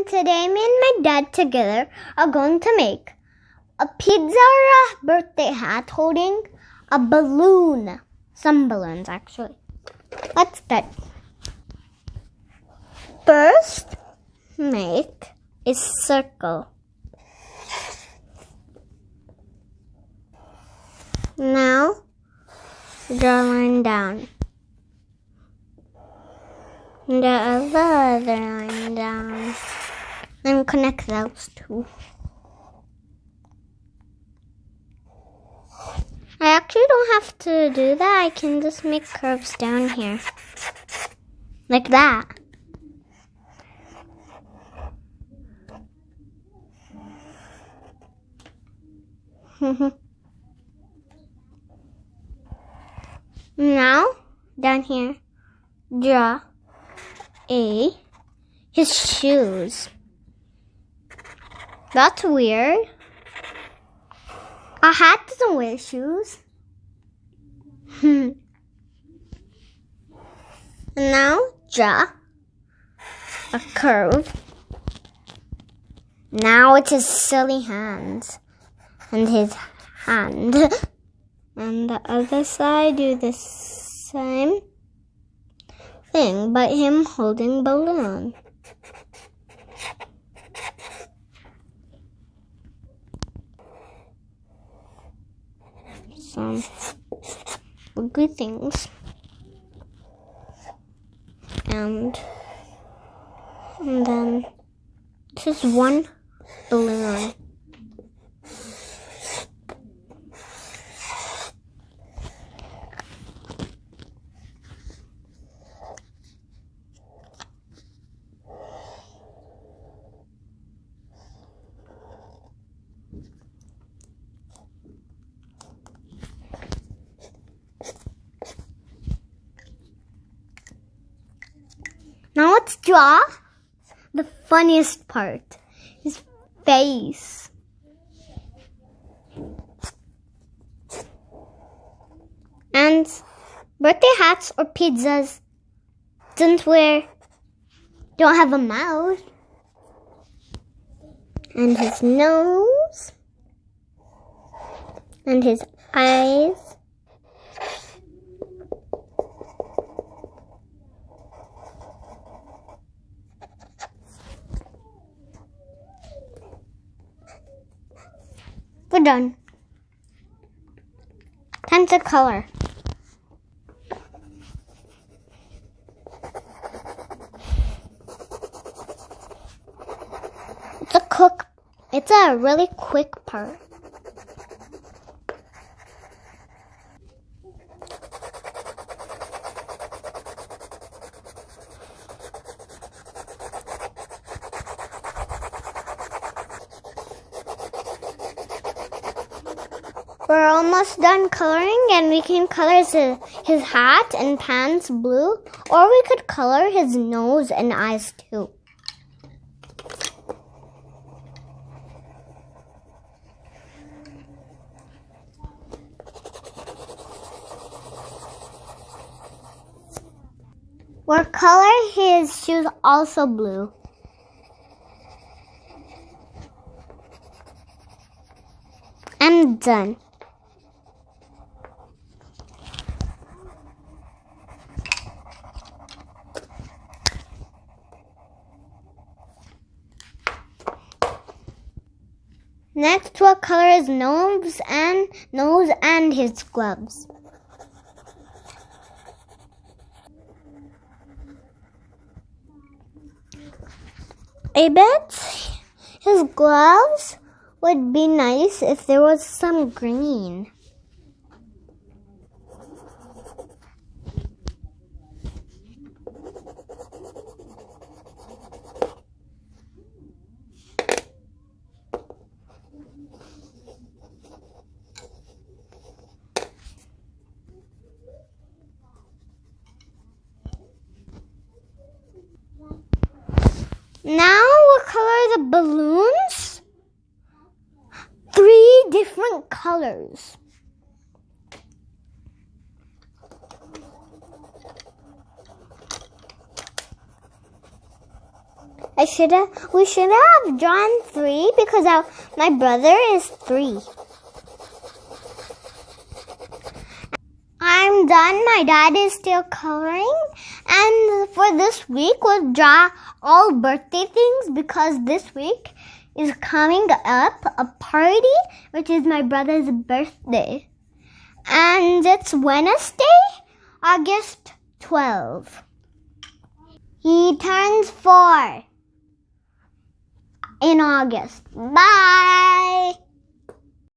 today me and my dad together are going to make a pizza or a birthday hat holding a balloon. Some balloons, actually. Let's start. First, make a circle. Now, draw a line down. The other line down. And connect those two. I actually don't have to do that. I can just make curves down here. Like that. Now, down here, draw his shoes. That's weird. A hat doesn't wear shoes. And now, draw a curve. Now it's his silly hands. And his hand. And the other side, do the same thing, but him holding balloon. Some good things. And then this is one balloon. Now let's draw the funniest part, his face. And birthday hats or pizzas don't have a mouth. And his nose. And his eyes. We're done. Time to color. It's a really quick part. We're almost done coloring, and we can color his hat and pants blue, or we could color his nose and eyes too. We'll color his shoes also blue. I'm done. Next, we'll color his nose and his gloves. I bet his gloves would be nice if there was some green. Now we'll color the balloons 3 different colors. We should have drawn 3 because my brother is 3. I'm done. My dad is still coloring. And for this week, we'll draw all birthday things because this week is coming up a party, which is my brother's birthday. And it's Wednesday, August 12th. He turns 4 in August. Bye!